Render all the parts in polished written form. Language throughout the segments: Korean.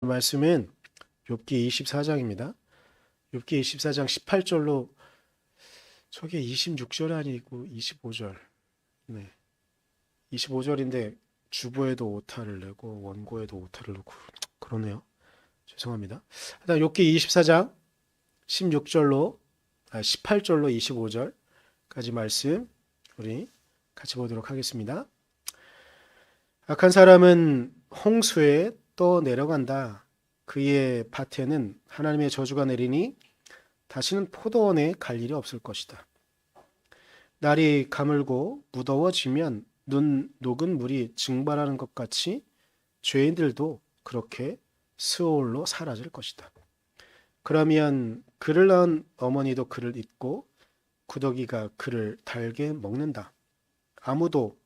말씀은 욥기 24장입니다. 욥기 24장 18절로 저게 26절 아니고 25절. 네. 25절인데 주보에도 오타를 내고 원고에도 오타를 넣고 그러네요. 죄송합니다. 일단 욥기 24장 16절로 18절로 25절까지 말씀 우리 같이 보도록 하겠습니다. 악한 사람은 홍수에 또 내려간다. 그의 밭에는 하나님의 저주가 내리니 다시는 포도원에 갈 일이 없을 것이다. 날이 가물고 무더워지면 눈 녹은 물이 증발하는 것 같이 죄인들도 그렇게 스올로 사라질 것이다. 그러면 그를 낳은 어머니도 그를 잊고 구더기가 그를 달게 먹는다. 아무도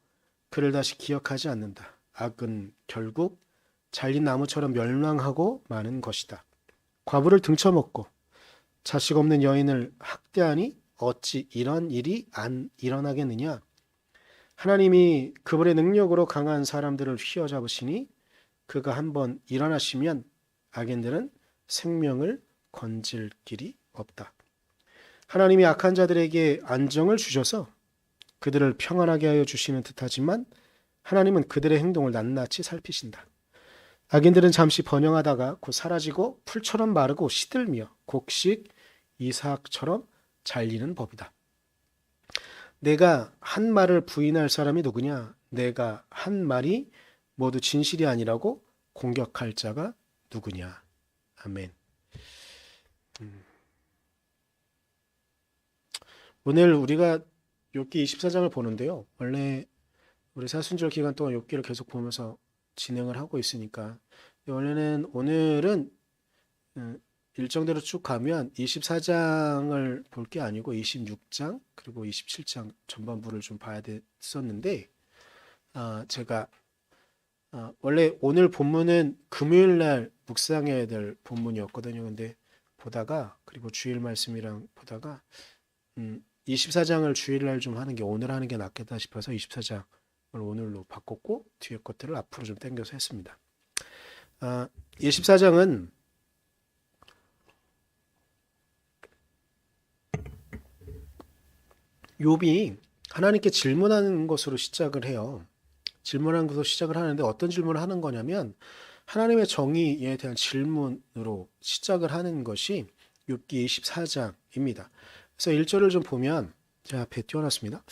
그를 다시 기억하지 않는다. 악은 결국 잘린 나무처럼 멸망하고 마는 것이다. 과부를 등쳐먹고 자식 없는 여인을 학대하니 어찌 이런 일이 안 일어나겠느냐? 하나님이 그분의 능력으로 강한 사람들을 휘어잡으시니 그가 한번 일어나시면 악인들은 생명을 건질 길이 없다. 하나님이 악한 자들에게 안정을 주셔서 그들을 평안하게 하여 주시는 듯하지만 하나님은 그들의 행동을 낱낱이 살피신다. 악인들은 잠시 번영하다가 곧 사라지고 풀처럼 마르고 시들며 곡식 이삭처럼 잘리는 법이다. 내가 한 말을 부인할 사람이 누구냐? 내가 한 말이 모두 진실이 아니라고 공격할 자가 누구냐? 아멘. 오늘 우리가 욥기 24장을 보는데요. 원래 우리 사순절 기간 동안 욥기를 계속 보면서 진행을 하고 있으니까 원래는 오늘은 일정대로 쭉 가면 24장을 볼 게 아니고 26장 그리고 27장 전반부를 좀 봐야 됐었는데 제가 원래 오늘 본문은 금요일 날 묵상해야 될 본문이었거든요. 근데 보다가 그리고 주일 말씀이랑 보다가 24장을 주일날 좀 하는 게 오늘 하는 게 낫겠다 싶어서 24장을 오늘로 바꿨고 뒤에 것들을 앞으로 좀 당겨서 했습니다. 24장은 욥이 하나님께 질문하는 것으로 시작을 해요. 질문하는 것으로 시작을 하는데 어떤 질문을 하는 거냐면 하나님의 정의에 대한 질문으로 시작을 하는 것이 욥기 24장입니다. 그래서 1절을 좀 보면 제가 앞에 띄워놨습니다.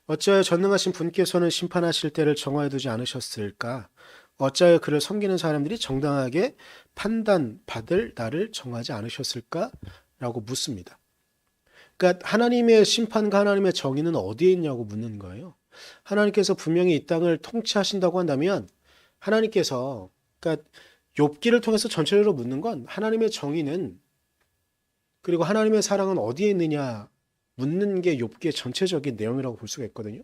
어찌하여 전능하신 분께서는 심판하실 때를 정하여 두지 않으셨을까? 어찌하여 그를 섬기는 사람들이 정당하게 판단받을 날을 정하지 않으셨을까? 라고 묻습니다. 그러니까 하나님의 심판과 하나님의 정의는 어디에 있냐고 묻는 거예요. 하나님께서 분명히 이 땅을 통치하신다고 한다면 하나님께서 그러니까 욥기를 통해서 전체적으로 묻는 건 하나님의 정의는 그리고 하나님의 사랑은 어디에 있느냐 묻는 게 욥기의 전체적인 내용이라고 볼 수가 있거든요.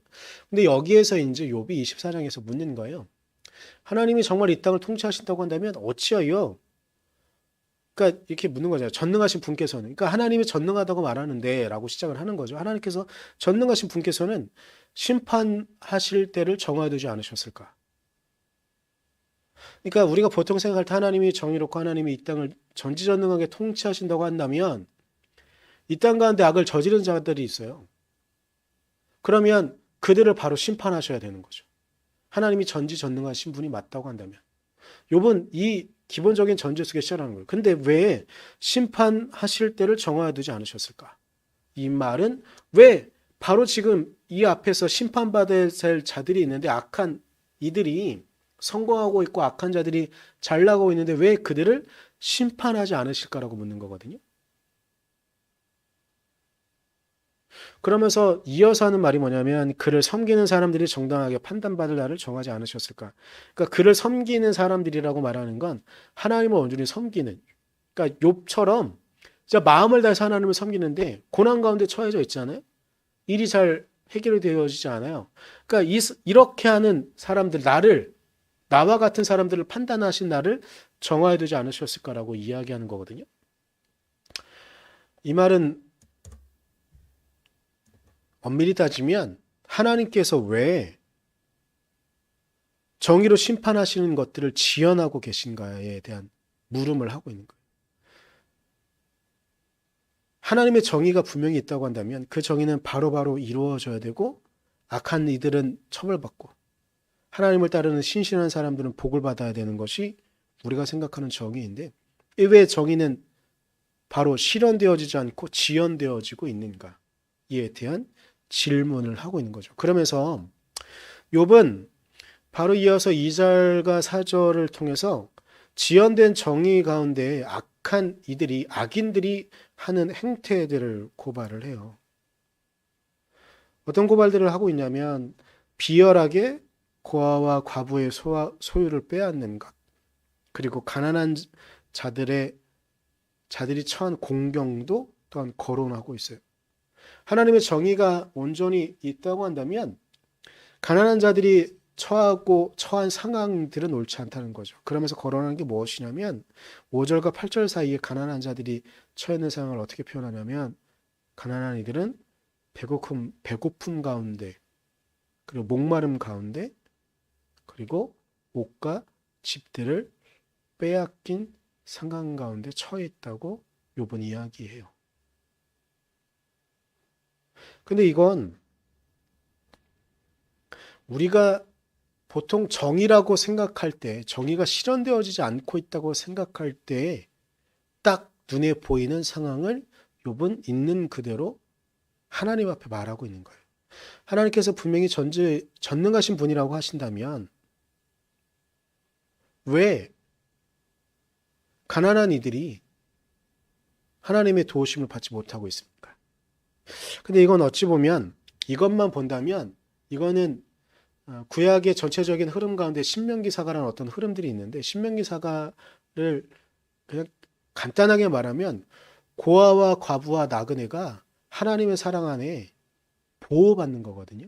근데 여기에서 이제 욥이 24장에서 묻는 거예요. 하나님이 정말 이 땅을 통치하신다고 한다면 어찌하여 그러니까 이렇게 묻는 거잖아요. 전능하신 분께서는 그러니까 하나님이 전능하다고 말하는데 라고 시작을 하는 거죠. 하나님께서 전능하신 분께서는 심판하실 때를 정해두지 않으셨을까? 그러니까 우리가 보통 생각할 때 하나님이 정의롭고 하나님이 이 땅을 전지전능하게 통치하신다고 한다면 이 땅 가운데 악을 저지른 자들이 있어요. 그러면 그들을 바로 심판하셔야 되는 거죠. 하나님이 전지전능하신 분이 맞다고 한다면. 욥은 이 기본적인 전제 속에 시작하는 거예요. 근데 왜 심판하실 때를 정해두지 않으셨을까? 이 말은 왜 바로 지금 이 앞에서 심판받을 자들이 있는데 악한 이들이 성공하고 있고 악한 자들이 잘 나가고 있는데 왜 그들을 심판하지 않으실까라고 묻는 거거든요. 그러면서 이어서 하는 말이 뭐냐면 그를 섬기는 사람들이 정당하게 판단받을 날을 정하지 않으셨을까. 그러니까 그를 섬기는 사람들이라고 말하는 건 하나님을 온전히 섬기는 그러니까 욥처럼 진짜 마음을 다해서 하나님을 섬기는데 고난 가운데 처해져 있잖아요. 일이 잘 해결이 되어지지 않아요. 그러니까 이렇게 하는 사람들 나와 같은 사람들을 판단하신 날을 정하여 두지 않으셨을까라고 이야기하는 거거든요. 이 말은 엄밀히 따지면 하나님께서 왜 정의로 심판하시는 것들을 지연하고 계신가에 대한 물음을 하고 있는 거예요. 하나님의 정의가 분명히 있다고 한다면 그 정의는 바로바로 이루어져야 되고 악한 이들은 처벌받고 하나님을 따르는 신실한 사람들은 복을 받아야 되는 것이 우리가 생각하는 정의인데 왜 정의는 바로 실현되어지지 않고 지연되어지고 있는가? 이에 대한 질문을 하고 있는 거죠. 그러면서 욥은 바로 이어서 2절과 4절을 통해서 지연된 정의 가운데 악한 이들이 악인들이 하는 행태들을 고발을 해요. 어떤 고발들을 하고 있냐면 비열하게 고아와 과부의 소유를 빼앗는 것, 그리고 가난한 자들이 처한 공경도 또한 거론하고 있어요. 하나님의 정의가 온전히 있다고 한다면 가난한 자들이 처한 상황들은 옳지 않다는 거죠. 그러면서 거론하는 게 무엇이냐면 5절과 8절 사이에 가난한 자들이 처해 있는 상황을 어떻게 표현하냐면 가난한 이들은 배고픔 가운데 그리고 목마름 가운데 그리고 옷과 집들을 빼앗긴 상황 가운데 처해 있다고 욥은 이야기해요. 근데 이건 우리가 보통 정의라고 생각할 때, 정의가 실현되어지지 않고 있다고 생각할 때 딱 눈에 보이는 상황을 욥은 있는 그대로 하나님 앞에 말하고 있는 거예요. 하나님께서 분명히 전능하신 분이라고 하신다면 왜 가난한 이들이 하나님의 도우심을 받지 못하고 있습니까? 근데 이건 어찌 보면 이것만 본다면 이거는 구약의 전체적인 흐름 가운데 신명기사가라는 어떤 흐름들이 있는데 신명기사가를 그냥 간단하게 말하면 고아와 과부와 나그네가 하나님의 사랑 안에 보호받는 거거든요.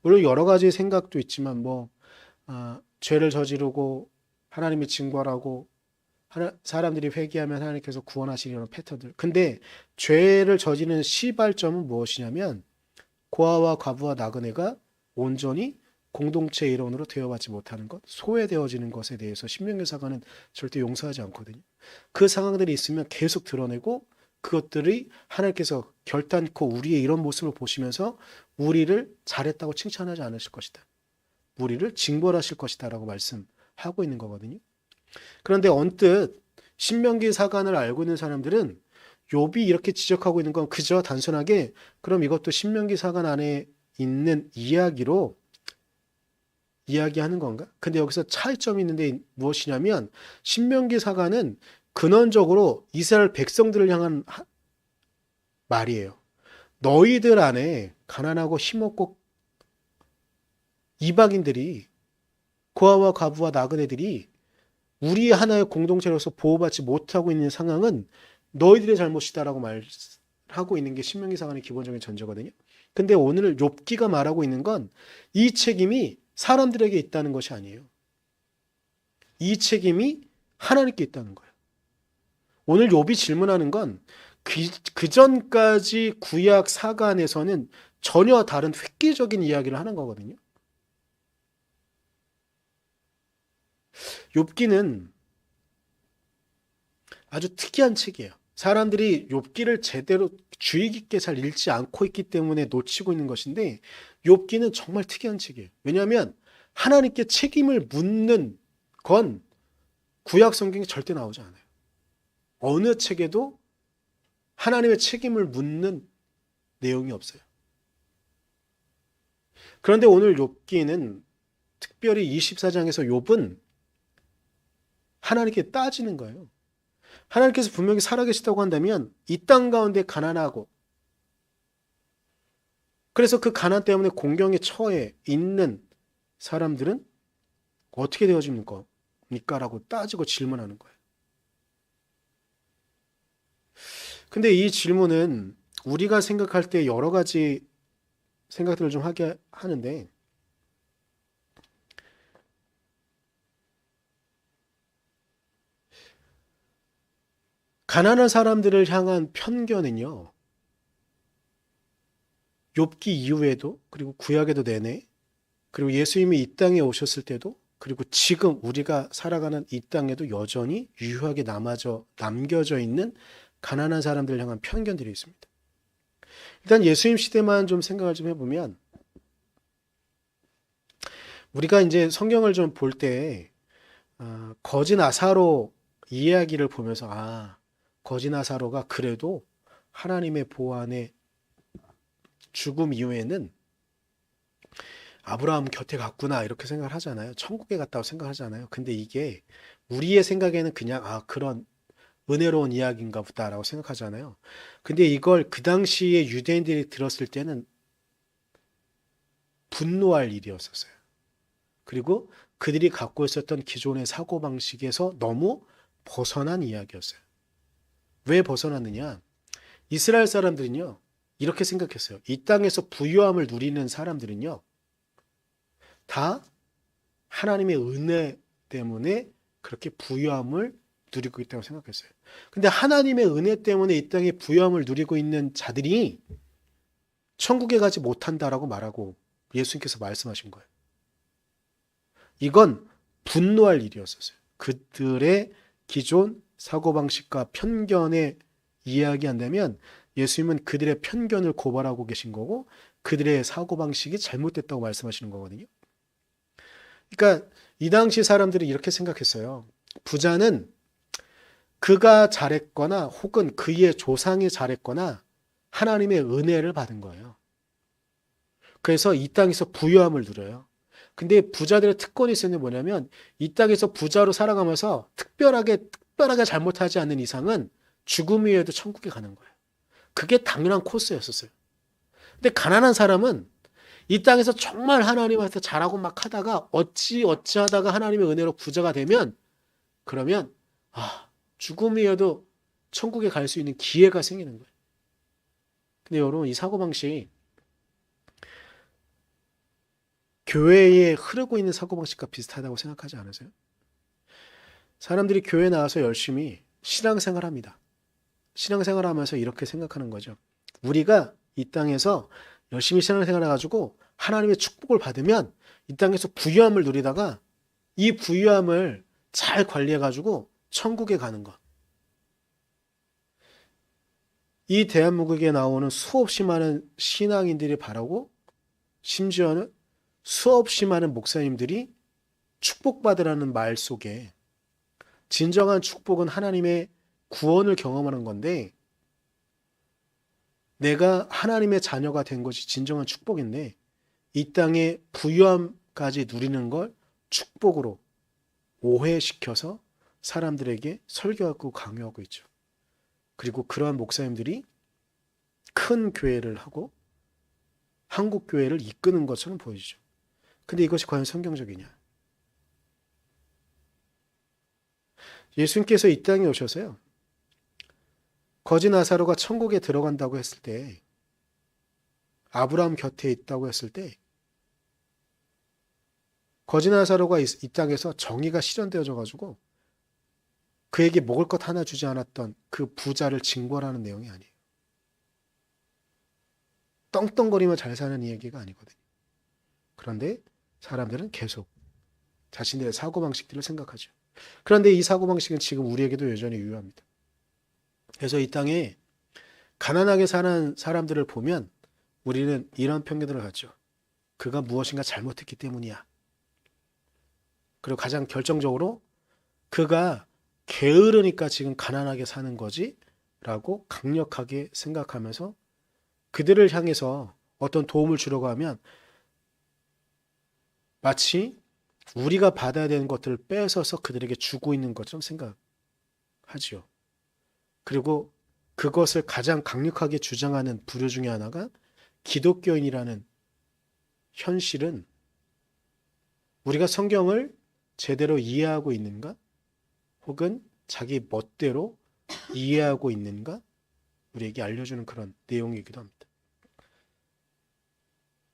물론 여러 가지 생각도 있지만 죄를 저지르고 하나님이 징벌하고 사람들이 회개하면 하나님께서 구원하시려는 패턴들. 근데 죄를 저지르는 시발점은 무엇이냐면 고아와 과부와 나그네가 온전히 공동체 일원으로 되어받지 못하는 것, 소외되어지는 것에 대해서 신명기사가는 절대 용서하지 않거든요. 그 상황들이 있으면 계속 드러내고 그것들이 하나님께서 결단코 우리의 이런 모습을 보시면서 우리를 잘했다고 칭찬하지 않으실 것이다. 우리를 징벌하실 것이다 라고 말씀하고 있는 거거든요. 그런데 언뜻 신명기 사관을 알고 있는 사람들은 욥이 이렇게 지적하고 있는 건 그저 단순하게 그럼 이것도 신명기 사관 안에 있는 이야기로 이야기하는 건가? 근데 여기서 차이점이 있는데 무엇이냐면 신명기 사관은 근원적으로 이스라엘 백성들을 향한 말이에요. 너희들 안에 가난하고 힘없고 이방인들이 고아와 과부와 나그네들이 우리 하나의 공동체로서 보호받지 못하고 있는 상황은 너희들의 잘못이다라고 말하고 있는 게 신명기 사관의 기본적인 전제거든요. 근데 오늘 욥기가 말하고 있는 건 이 책임이 사람들에게 있다는 것이 아니에요. 이 책임이 하나님께 있다는 거예요. 오늘 욥이 질문하는 건 그 전까지 구약 사관에서는 전혀 다른 획기적인 이야기를 하는 거거든요. 욥기는 아주 특이한 책이에요. 사람들이 욥기를 제대로 주의 깊게 잘 읽지 않고 있기 때문에 놓치고 있는 것인데 욥기는 정말 특이한 책이에요. 왜냐하면 하나님께 책임을 묻는 건 구약 성경에 절대 나오지 않아요. 어느 책에도 하나님의 책임을 묻는 내용이 없어요. 그런데 오늘 욥기는 특별히 24장에서 욥은 하나님께 따지는 거예요. 하나님께서 분명히 살아계시다고 한다면 이 땅 가운데 가난하고 그래서 그 가난 때문에 공경에 처해 있는 사람들은 어떻게 되어집니까? 라고 따지고 질문하는 거예요. 근데 이 질문은 우리가 생각할 때 여러 가지 생각들을 좀 하게 하는데 가난한 사람들을 향한 편견은요. 욥기 이후에도 그리고 구약에도 내내 그리고 예수님이 이 땅에 오셨을 때도 그리고 지금 우리가 살아가는 이 땅에도 여전히 유효하게 남겨져 있는 가난한 사람들을 향한 편견들이 있습니다. 일단 예수님 시대만 좀 생각을 좀 해보면 우리가 이제 성경을 좀 볼 때 거지 나사로 이야기를 보면서 거지 나사로가 그래도 하나님의 보호 안에 죽음 이후에는 아브라함 곁에 갔구나 이렇게 생각을 하잖아요. 천국에 갔다고 생각하잖아요. 근데 이게 우리의 생각에는 그냥 그런 은혜로운 이야기인가 보다라고 생각하잖아요. 근데 이걸 그 당시에 유대인들이 들었을 때는 분노할 일이었었어요. 그리고 그들이 갖고 있었던 기존의 사고방식에서 너무 벗어난 이야기였어요. 왜 벗어났느냐? 이스라엘 사람들은요, 이렇게 생각했어요. 이 땅에서 부유함을 누리는 사람들은요, 다 하나님의 은혜 때문에 그렇게 부유함을 누리고 있다고 생각했어요. 근데 하나님의 은혜 때문에 이 땅에 부유함을 누리고 있는 자들이 천국에 가지 못한다라고 말하고 예수님께서 말씀하신 거예요. 이건 분노할 일이었었어요. 그들의 기존 사고방식과 편견에 이야기한다면 예수님은 그들의 편견을 고발하고 계신 거고 그들의 사고방식이 잘못됐다고 말씀하시는 거거든요. 그러니까 이 당시 사람들이 이렇게 생각했어요. 부자는 그가 잘했거나 혹은 그의 조상이 잘했거나 하나님의 은혜를 받은 거예요. 그래서 이 땅에서 부유함을 누려요. 근데 부자들의 특권이 있었는 게 뭐냐면 이 땅에서 부자로 살아가면서 특별하게 잘못하지 않는 이상은 죽음 이후에도 천국에 가는 거예요. 그게 당연한 코스였었어요. 근데 가난한 사람은 이 땅에서 정말 하나님한테 잘하고 막 하다가 어찌하다가 하나님의 은혜로 부자가 되면 그러면 죽음 이후에도 천국에 갈 수 있는 기회가 생기는 거예요. 근데 여러분 이 사고방식이 교회에 흐르고 있는 사고방식과 비슷하다고 생각하지 않으세요? 사람들이 교회 나와서 열심히 신앙생활 합니다. 신앙생활 하면서 이렇게 생각하는 거죠. 우리가 이 땅에서 열심히 신앙생활 해가지고 하나님의 축복을 받으면 이 땅에서 부유함을 누리다가 이 부유함을 잘 관리해가지고 천국에 가는 것. 이 대한민국에 나오는 수없이 많은 신앙인들이 바라고 심지어는 수없이 많은 목사님들이 축복받으라는 말 속에 진정한 축복은 하나님의 구원을 경험하는 건데 내가 하나님의 자녀가 된 것이 진정한 축복인데 이 땅의 부유함까지 누리는 걸 축복으로 오해시켜서 사람들에게 설교하고 강요하고 있죠. 그리고 그러한 목사님들이 큰 교회를 하고 한국 교회를 이끄는 것처럼 보이죠. 근데 이것이 과연 성경적이냐? 예수님께서 이 땅에 오셔서요. 거지 나사로가 천국에 들어간다고 했을 때 아브라함 곁에 있다고 했을 때 거지 나사로가 이 땅에서 정의가 실현되어져 가지고 그에게 먹을 것 하나 주지 않았던 그 부자를 징벌하는 내용이 아니에요. 떵떵거리며 잘 사는 이야기가 아니거든요. 그런데 사람들은 계속 자신들의 사고방식들을 생각하죠. 그런데 이 사고방식은 지금 우리에게도 여전히 유효합니다. 그래서 이 땅에 가난하게 사는 사람들을 보면 우리는 이런 편견들을 갖죠. 그가 무엇인가 잘못했기 때문이야. 그리고 가장 결정적으로 그가 게으르니까 지금 가난하게 사는 거지 라고 강력하게 생각하면서 그들을 향해서 어떤 도움을 주려고 하면 마치 우리가 받아야 되는 것들을 뺏어서 그들에게 주고 있는 것처럼 생각하지요. 그리고 그것을 가장 강력하게 주장하는 부류 중에 하나가 기독교인이라는 현실은 우리가 성경을 제대로 이해하고 있는가? 혹은 자기 멋대로 이해하고 있는가? 우리에게 알려주는 그런 내용이기도 합니다.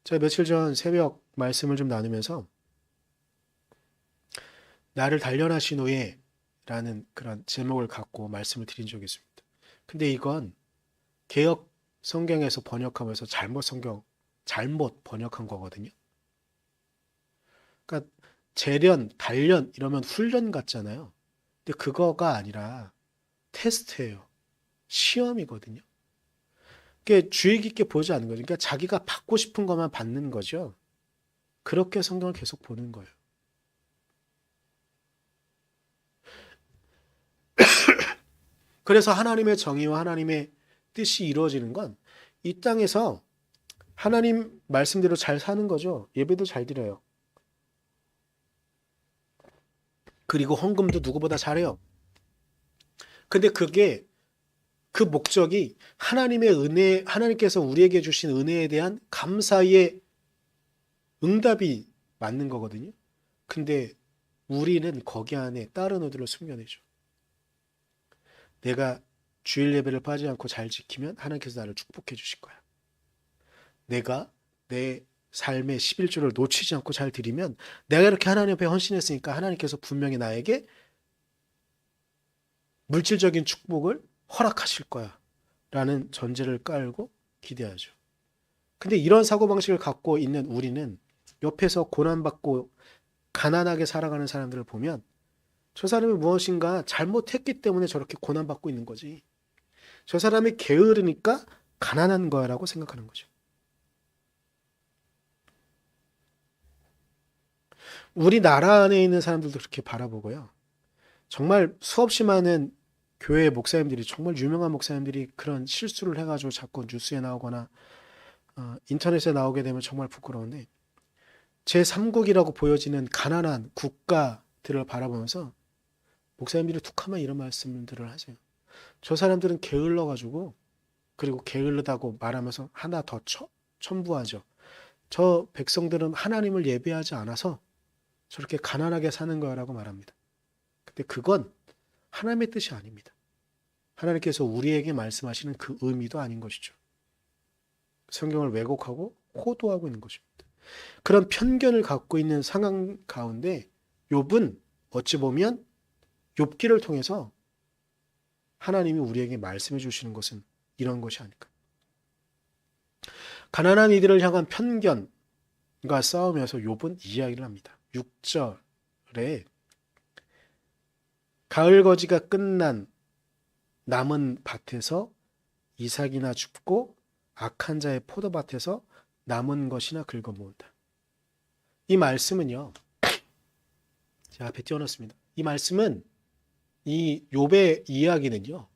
제가 며칠 전 새벽 말씀을 좀 나누면서 나를 단련하신 후에 라는 그런 제목을 갖고 말씀을 드린 적이 있습니다. 근데 이건 개역 성경에서 번역하면서 잘못 번역한 거거든요. 그러니까 재련, 단련 이러면 훈련 같잖아요. 근데 그거가 아니라 테스트예요. 시험이거든요. 그게 주의 깊게 보지 않는 거죠. 그러니까 자기가 받고 싶은 것만 받는 거죠. 그렇게 성경을 계속 보는 거예요. 그래서 하나님의 정의와 하나님의 뜻이 이루어지는 건 이 땅에서 하나님 말씀대로 잘 사는 거죠. 예배도 잘 드려요. 그리고 헌금도 누구보다 잘해요. 근데 그게 그 목적이 하나님의 은혜, 하나님께서 우리에게 주신 은혜에 대한 감사의 응답이 맞는 거거든요. 근데 우리는 거기 안에 다른 의도를 숨겨내죠. 내가 주일 예배를 빠지지 않고 잘 지키면 하나님께서 나를 축복해 주실 거야. 내가 내 삶의 11조를 놓치지 않고 잘 드리면 내가 이렇게 하나님 앞에 헌신했으니까 하나님께서 분명히 나에게 물질적인 축복을 허락하실 거야. 라는 전제를 깔고 기대하죠. 근데 이런 사고방식을 갖고 있는 우리는 옆에서 고난받고 가난하게 살아가는 사람들을 보면 저 사람이 무엇인가 잘못했기 때문에 저렇게 고난받고 있는 거지. 저 사람이 게으르니까 가난한 거야라고 생각하는 거죠. 우리나라 안에 있는 사람들도 그렇게 바라보고요. 정말 수없이 많은 교회 목사님들이 정말 유명한 목사님들이 그런 실수를 해가지고 자꾸 뉴스에 나오거나 인터넷에 나오게 되면 정말 부끄러운데 제3국이라고 보여지는 가난한 국가들을 바라보면서 목사님들이 툭하면 이런 말씀들을 하세요. 저 사람들은 게을러가지고 그리고 게을르다고 말하면서 하나 더 첨부하죠. 저 백성들은 하나님을 예배하지 않아서 저렇게 가난하게 사는 거라고 말합니다. 근데 그건 하나님의 뜻이 아닙니다. 하나님께서 우리에게 말씀하시는 그 의미도 아닌 것이죠. 성경을 왜곡하고 호도하고 있는 것입니다. 그런 편견을 갖고 있는 상황 가운데 욥은 어찌 보면 욥기를 통해서 하나님이 우리에게 말씀해 주시는 것은 이런 것이 아닐까. 가난한 이들을 향한 편견과 싸우면서 욥은 이야기를 합니다. 6절에 가을 거지가 끝난 남은 밭에서 이삭이나 줍고 악한 자의 포도밭에서 남은 것이나 긁어모은다. 이 말씀은요. 제가 앞에 띄워놨습니다. 이 말씀은 이 욥의 이야기는요.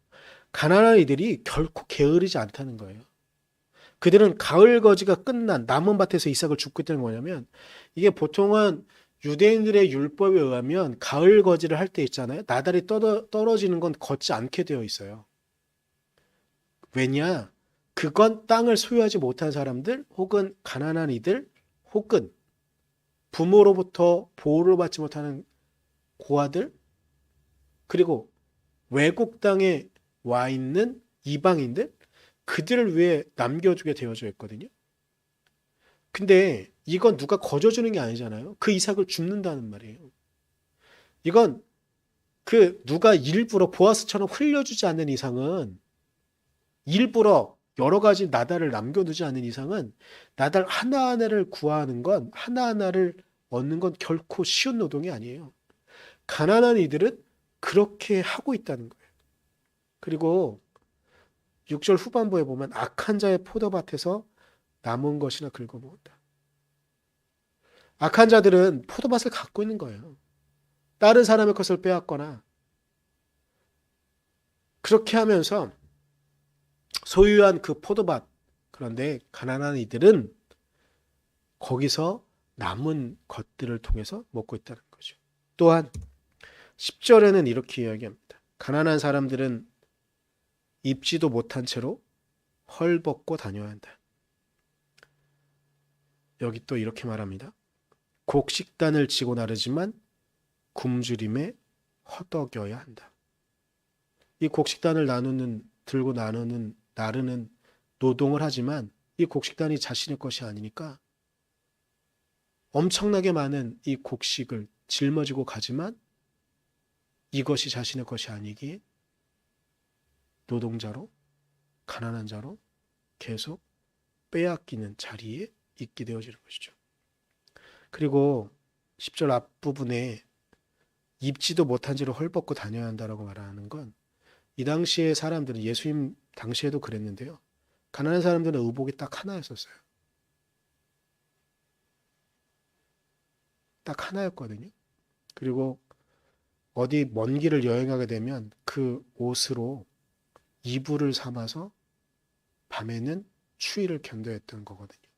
가난한 이들이 결코 게으르지 않다는 거예요. 그들은 가을 거지가 끝난 남은 밭에서 이삭을 줍고 있다는 거냐면 이게 보통은 유대인들의 율법에 의하면 가을 거지를 할 때 있잖아요. 나달이 떨어지는 건 걷지 않게 되어 있어요. 왜냐? 그건 땅을 소유하지 못한 사람들 혹은 가난한 이들 혹은 부모로부터 보호를 받지 못하는 고아들 그리고 외국 땅에 와 있는 이방인들 그들을 위해 남겨주게 되어져 있거든요. 근데 이건 누가 거저주는 게 아니잖아요. 그 이삭을 줍는다는 말이에요. 이건 그 누가 일부러 보아스처럼 흘려주지 않는 이상은 일부러 여러 가지 나달을 남겨두지 않는 이상은 나달 하나하나를 구하는 건 하나하나를 얻는 건 결코 쉬운 노동이 아니에요. 가난한 이들은 그렇게 하고 있다는 거예요. 그리고 6절 후반부에 보면 악한 자의 포도밭에서 남은 것이나 긁어모은다. 악한 자들은 포도밭을 갖고 있는 거예요. 다른 사람의 것을 빼앗거나 그렇게 하면서 소유한 그 포도밭 그런데 가난한 이들은 거기서 남은 것들을 통해서 먹고 있다는 거죠. 또한 10절에는 이렇게 이야기합니다. 가난한 사람들은 입지도 못한 채로 헐벗고 다녀야 한다. 여기 또 이렇게 말합니다. 곡식단을 지고 나르지만 굶주림에 허덕여야 한다. 이 곡식단을 들고 나르는 노동을 하지만 이 곡식단이 자신의 것이 아니니까 엄청나게 많은 이 곡식을 짊어지고 가지만 이것이 자신의 것이 아니기에 노동자로 가난한 자로 계속 빼앗기는 자리에 있게 되어지는 것이죠. 그리고 10절 앞부분에 입지도 못한 채로 헐벗고 다녀야 한다라고 말하는 건 이 당시의 사람들은 예수님 당시에도 그랬는데요. 가난한 사람들은 의복이 딱 하나였었어요. 딱 하나였거든요. 그리고 어디 먼 길을 여행하게 되면 그 옷으로 이불을 삼아서 밤에는 추위를 견뎌야 했던 거거든요.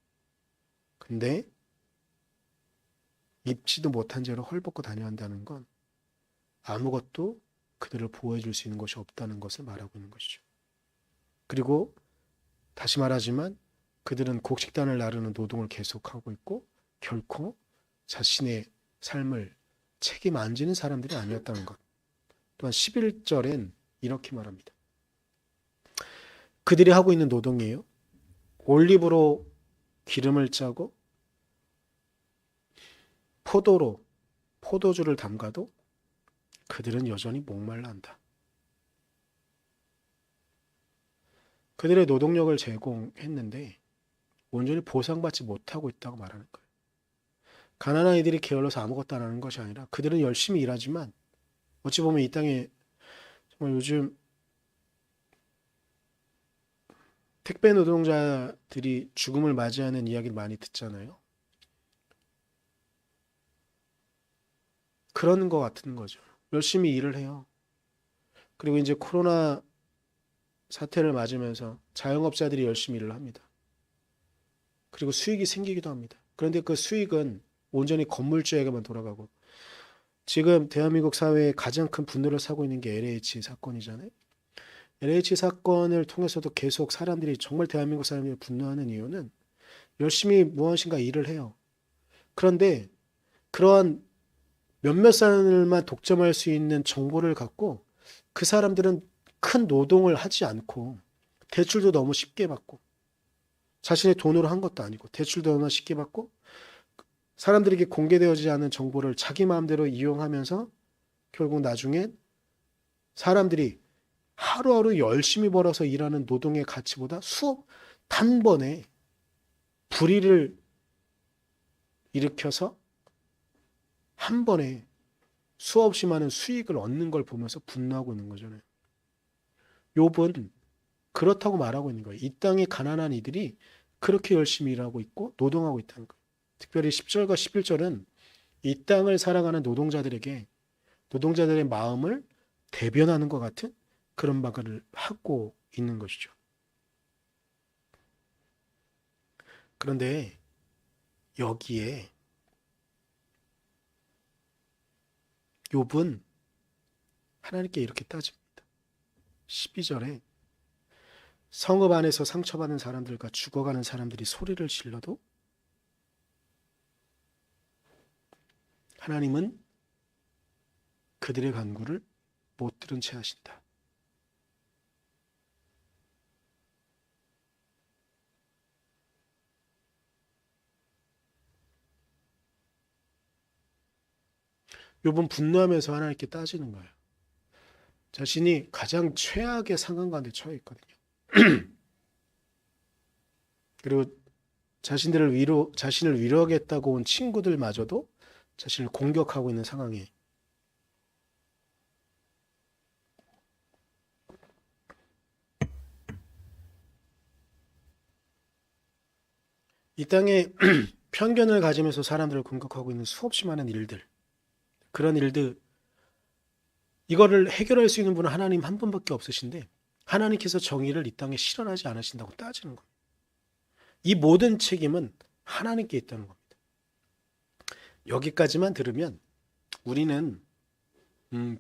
근데 입지도 못한 채로 헐벗고 다녀야 한다는 건 아무것도 그들을 보호해 줄 수 있는 것이 없다는 것을 말하고 있는 것이죠. 그리고 다시 말하지만 그들은 곡식단을 나르는 노동을 계속하고 있고 결코 자신의 삶을 책임 안 지는 사람들이 아니었다는 것. 또한 11절엔 이렇게 말합니다. 그들이 하고 있는 노동이에요. 올리브로 기름을 짜고 포도로 포도주를 담가도 그들은 여전히 목말라 한다. 그들의 노동력을 제공했는데 온전히 보상받지 못하고 있다고 말하는 거예요. 가난한 이들이 게을러서 아무것도 안 하는 것이 아니라 그들은 열심히 일하지만 어찌 보면 이 땅에 정말 요즘 택배 노동자들이 죽음을 맞이하는 이야기를 많이 듣잖아요. 그런 것 같은 거죠. 열심히 일을 해요. 그리고 이제 코로나 사태를 맞으면서 자영업자들이 열심히 일을 합니다. 그리고 수익이 생기기도 합니다. 그런데 그 수익은 온전히 건물주에게만 돌아가고 지금 대한민국 사회에 가장 큰 분노를 사고 있는 게 LH 사건이잖아요. LH 사건을 통해서도 계속 사람들이 정말 대한민국 사람들이 분노하는 이유는 열심히 무엇인가 일을 해요. 그런데 그러한 몇몇 사람들만 독점할 수 있는 정보를 갖고 그 사람들은 큰 노동을 하지 않고 대출도 너무 쉽게 받고 자신의 돈으로 한 것도 아니고 대출도 너무 쉽게 받고 사람들에게 공개되어지지 않은 정보를 자기 마음대로 이용하면서 결국 나중에 사람들이 하루하루 열심히 벌어서 일하는 노동의 가치보다 단번에 불이를 일으켜서 한 번에 수없이 많은 수익을 얻는 걸 보면서 분노하고 있는 거잖아요. 욥은 그렇다고 말하고 있는 거예요. 이 땅의 가난한 이들이 그렇게 열심히 일하고 있고 노동하고 있다는 거예요. 특별히 10절과 11절은 이 땅을 살아가는 노동자들의 마음을 대변하는 것 같은 그런 말을 하고 있는 것이죠. 그런데 여기에 욥은 하나님께 이렇게 따집니다. 12절에 성읍 안에서 상처받은 사람들과 죽어가는 사람들이 소리를 질러도 하나님은 그들의 간구를 못 들은 채 하신다. 욥은 분노하면서 하나님께 따지는 거예요. 자신이 가장 최악의 상황 가운데 처해 있거든요. 그리고 자신을 위로하겠다고 온 친구들마저도 자신을 공격하고 있는 상황에 이 땅에 편견을 가지면서 사람들을 공격하고 있는 수없이 많은 일들, 그런 일들, 이거를 해결할 수 있는 분은 하나님 한 분밖에 없으신데 하나님께서 정의를 이 땅에 실현하지 않으신다고 따지는 겁니다. 이 모든 책임은 하나님께 있다는 겁니다. 여기까지만 들으면 우리는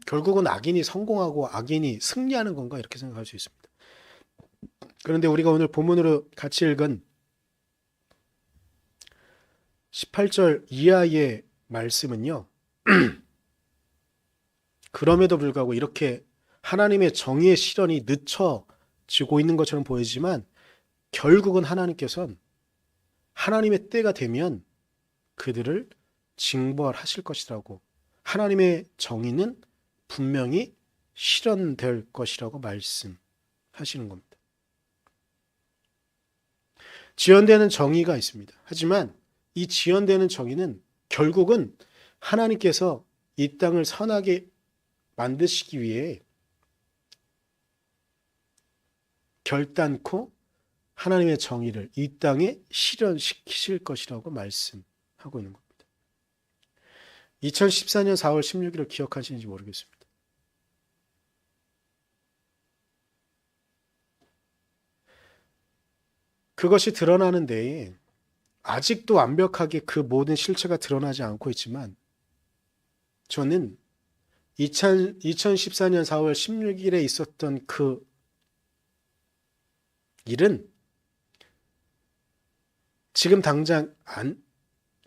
결국은 악인이 성공하고 악인이 승리하는 건가 이렇게 생각할 수 있습니다. 그런데 우리가 오늘 본문으로 같이 읽은 18절 이하의 말씀은요. 그럼에도 불구하고 이렇게 하나님의 정의의 실현이 늦춰지고 있는 것처럼 보이지만 결국은 하나님께서는 하나님의 때가 되면 그들을 징벌하실 것이라고, 하나님의 정의는 분명히 실현될 것이라고 말씀하시는 겁니다. 지연되는 정의가 있습니다. 하지만 이 지연되는 정의는 결국은 하나님께서 이 땅을 선하게 만드시기 위해 결단코 하나님의 정의를 이 땅에 실현시키실 것이라고 말씀하고 있는 겁니다. 2014년 4월 16일을 기억하시는지 모르겠습니다. 그것이 드러나는 데에 아직도 완벽하게 그 모든 실체가 드러나지 않고 있지만 저는 2014년 4월 16일에 있었던 그 일은 지금 당장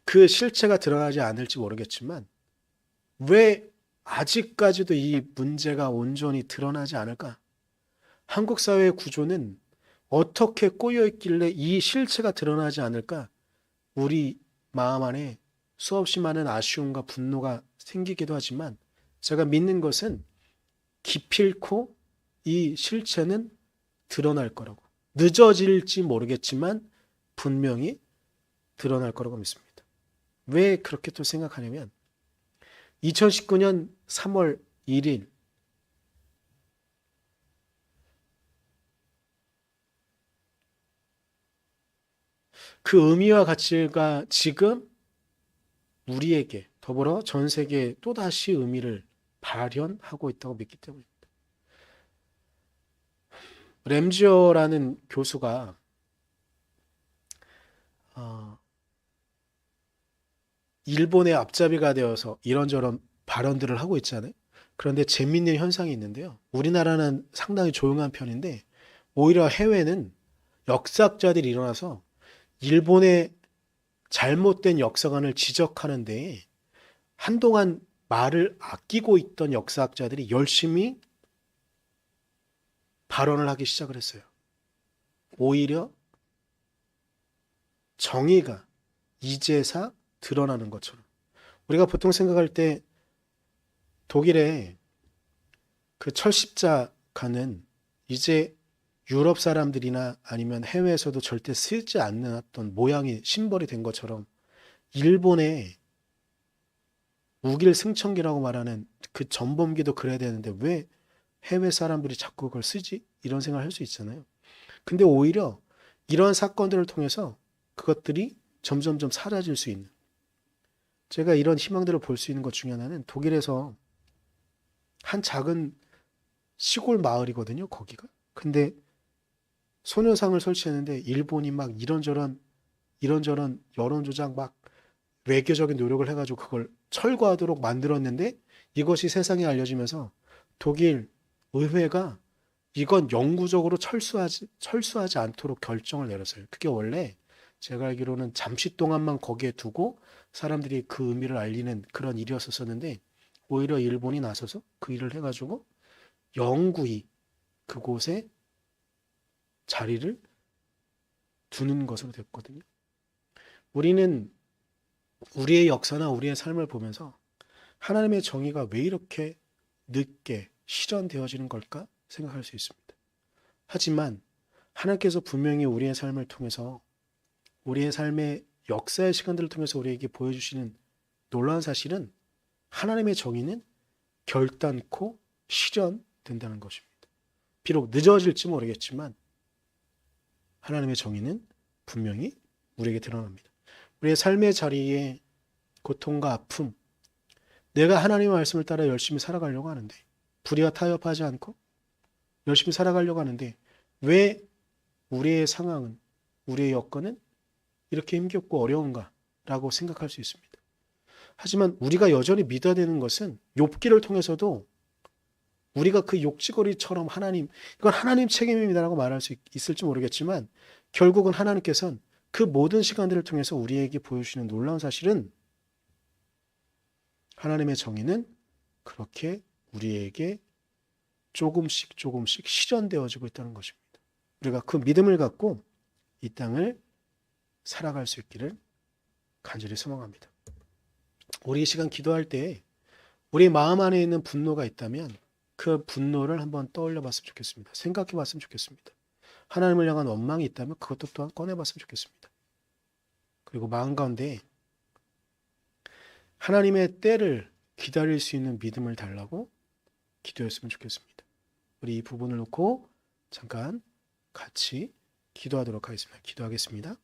그 실체가 드러나지 않을지 모르겠지만 왜 아직까지도 이 문제가 온전히 드러나지 않을까? 한국 사회의 구조는 어떻게 꼬여 있길래 이 실체가 드러나지 않을까? 우리 마음 안에 수없이 많은 아쉬움과 분노가 생기기도 하지만 제가 믿는 것은 기필코 이 실체는 드러날 거라고. 늦어질지 모르겠지만 분명히 드러날 거라고 믿습니다. 왜 그렇게 또 생각하냐면 2019년 3월 1일 그 의미와 가치가 지금 우리에게 더불어 전 세계에 또다시 의미를 발현하고 있다고 믿기 때문입니다. 램지어라는 교수가 일본의 앞잡이가 되어서 이런저런 발언들을 하고 있잖아요. 그런데 재미있는 현상이 있는데요. 우리나라는 상당히 조용한 편인데 오히려 해외는 역사학자들이 일어나서 일본의 잘못된 역사관을 지적하는 데에 한동안 말을 아끼고 있던 역사학자들이 열심히 발언을 하기 시작을 했어요. 오히려 정의가 이제사 드러나는 것처럼. 우리가 보통 생각할 때 독일의 그 철십자가는 이제 유럽 사람들이나 아니면 해외에서도 절대 쓰지 않았던 모양이 심벌이 된 것처럼 일본의 우길 승천기라고 말하는 그 전범기도 그래야 되는데 왜 해외 사람들이 자꾸 그걸 쓰지? 이런 생각을 할 수 있잖아요. 근데 오히려 이런 사건들을 통해서 그것들이 점점점 사라질 수 있는, 제가 이런 희망들을 볼 수 있는 것 중에 하나는 독일에서 한 작은 시골 마을이거든요, 거기가. 근데 소녀상을 설치했는데 일본이 막 이런저런 여론 조작 막 외교적인 노력을 해가지고 그걸 철거하도록 만들었는데 이것이 세상에 알려지면서 독일 의회가 이건 영구적으로 철수하지 않도록 결정을 내렸어요. 그게 원래 제가 알기로는 잠시 동안만 거기에 두고 사람들이 그 의미를 알리는 그런 일이었었는데 오히려 일본이 나서서 그 일을 해가지고 영구히 그곳에 자리를 두는 것으로 됐거든요. 우리는 우리의 역사나 우리의 삶을 보면서 하나님의 정의가 왜 이렇게 늦게 실현되어지는 걸까 생각할 수 있습니다. 하지만 하나님께서 분명히 우리의 삶을 통해서 우리의 삶의 역사의 시간들을 통해서 우리에게 보여주시는 놀라운 사실은 하나님의 정의는 결단코 실현된다는 것입니다. 비록 늦어질지 모르겠지만 하나님의 정의는 분명히 우리에게 드러납니다. 우리의 삶의 자리에 고통과 아픔, 내가 하나님의 말씀을 따라 열심히 살아가려고 하는데 불의와 타협하지 않고 열심히 살아가려고 하는데 왜 우리의 상황은, 우리의 여건은 이렇게 힘겹고 어려운가라고 생각할 수 있습니다. 하지만 우리가 여전히 믿어야 되는 것은 욥기를 통해서도 우리가 그 욕지거리처럼 하나님, 이건 하나님 책임입니다라고 말할 수 있을지 모르겠지만 결국은 하나님께서는 그 모든 시간들을 통해서 우리에게 보여주시는 놀라운 사실은 하나님의 정의는 그렇게 우리에게 조금씩 실현되어지고 있다는 것입니다. 우리가 그 믿음을 갖고 이 땅을 살아갈 수 있기를 간절히 소망합니다. 우리 이 시간 기도할 때 우리 마음 안에 있는 분노가 있다면 그 분노를 한번 떠올려 봤으면 좋겠습니다. 생각해 봤으면 좋겠습니다. 하나님을 향한 원망이 있다면 그것도 또한 꺼내 봤으면 좋겠습니다. 그리고 마음 가운데 하나님의 때를 기다릴 수 있는 믿음을 달라고 기도했으면 좋겠습니다. 우리 이 부분을 놓고 잠깐 같이 기도하도록 하겠습니다. 기도하겠습니다.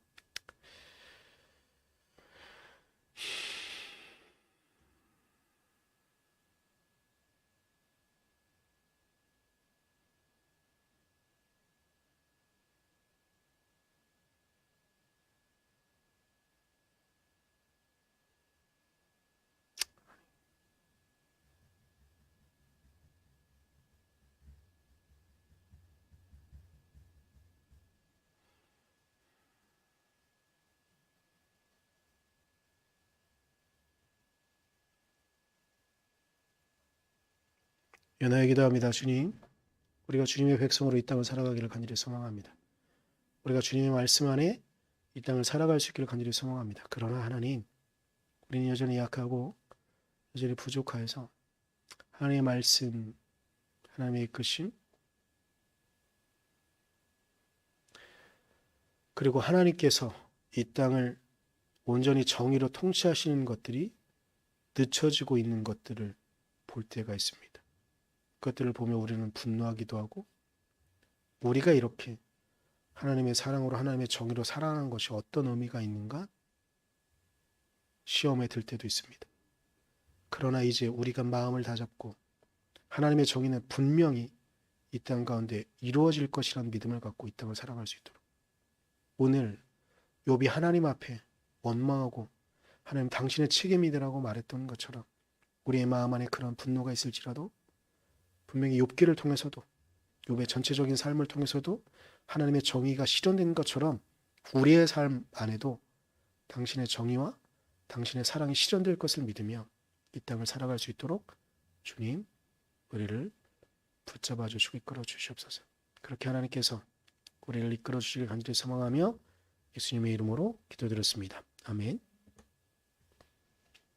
연하여 기도합니다. 주님, 우리가 주님의 백성으로 이 땅을 살아가기를 간절히 소망합니다. 우리가 주님의 말씀 안에 이 땅을 살아갈 수 있기를 간절히 소망합니다. 그러나 하나님, 우리는 여전히 약하고 여전히 부족하여서 하나님의 말씀, 하나님의 이끄심, 그리고 하나님께서 이 땅을 온전히 정의로 통치하시는 것들이 늦춰지고 있는 것들을 볼 때가 있습니다. 그것들을 보며 우리는 분노하기도 하고, 우리가 이렇게 하나님의 사랑으로 하나님의 정의로 살아가는 것이 어떤 의미가 있는가 시험에 들 때도 있습니다. 그러나 이제 우리가 마음을 다잡고 하나님의 정의는 분명히 이 땅 가운데 이루어질 것이라는 믿음을 갖고 이 땅을 살아갈 수 있도록, 오늘 욥이 하나님 앞에 원망하고 하나님 당신의 책임이라고 말했던 것처럼 우리의 마음 안에 그런 분노가 있을지라도 분명히 욥기를 통해서도, 욥의 전체적인 삶을 통해서도 하나님의 정의가 실현된 것처럼 우리의 삶 안에도 당신의 정의와 당신의 사랑이 실현될 것을 믿으며 이 땅을 살아갈 수 있도록 주님, 우리를 붙잡아 주시고 이끌어 주시옵소서. 그렇게 하나님께서 우리를 이끌어 주시길 간절히 소망하며 예수님의 이름으로 기도드렸습니다. 아멘.